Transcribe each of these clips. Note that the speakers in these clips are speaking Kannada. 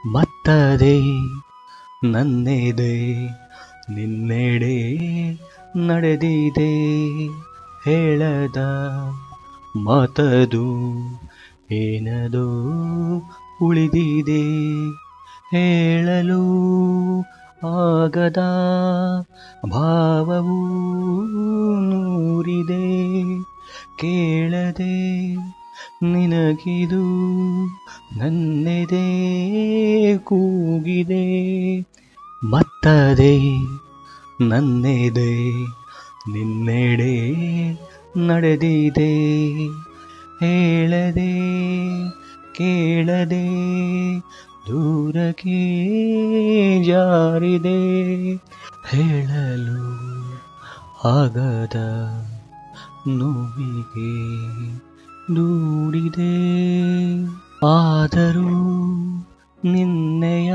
ಮತ್ತದೆ ನನ್ನೆದೆ ನಿನ್ನೆಡೆ ನಡೆದಿದೆ ಹೇಳದ ಮಾತದು ಏನದೋ ಉಳಿದಿದೆ ಹೇಳಲು ಆಗದ ಭಾವವು ನೂರಿದೆ ಕೇಳದೆ ನಿನಗಿದು ನನ್ನೆದೆ ಕೂಗಿದೆ ಮತ್ತದೆ ನನ್ನೆದೆ ನಿನ್ನೆಡೆ ನಡೆದಿದೆ ಹೇಳದೆ ಕೇಳದೆ ದೂರಕ್ಕೆ ಜಾರಿದೆ ಹೇಳಲು ಆಗದ ನೋವಿಗೆ ದೂಡಿದೆ ಆದರೂ ನಿನ್ನೆಯ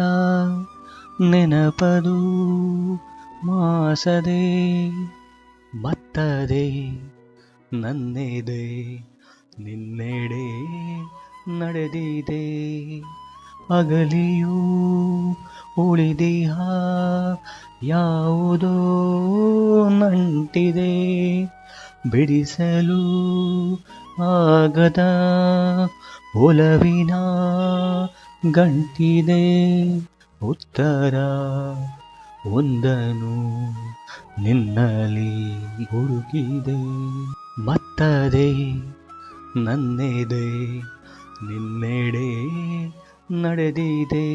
ನೆನಪದು ಮಾಸದೆ ಮತ್ತದೆ ನನ್ನೆದೆ ನಿನ್ನೆಡೆ ನಡೆದಿದೆ ಅಗಲಿಯೂ ಉಳಿದಿಹ ಯಾವುದೋ ನಂಟಿದೆ ಬಿಡಿಸಲು ಆಗದ ಒಲವಿನ ಗಂಟಿದೆ ಉತ್ತರ ಒಂದನು ನಿನ್ನಲ್ಲಿ ಹುಡುಕಿದೆ ಮತ್ತದೆ ನನ್ನೆದೆ ನಿನ್ನೆಡೆ ನಡೆದಿದೆ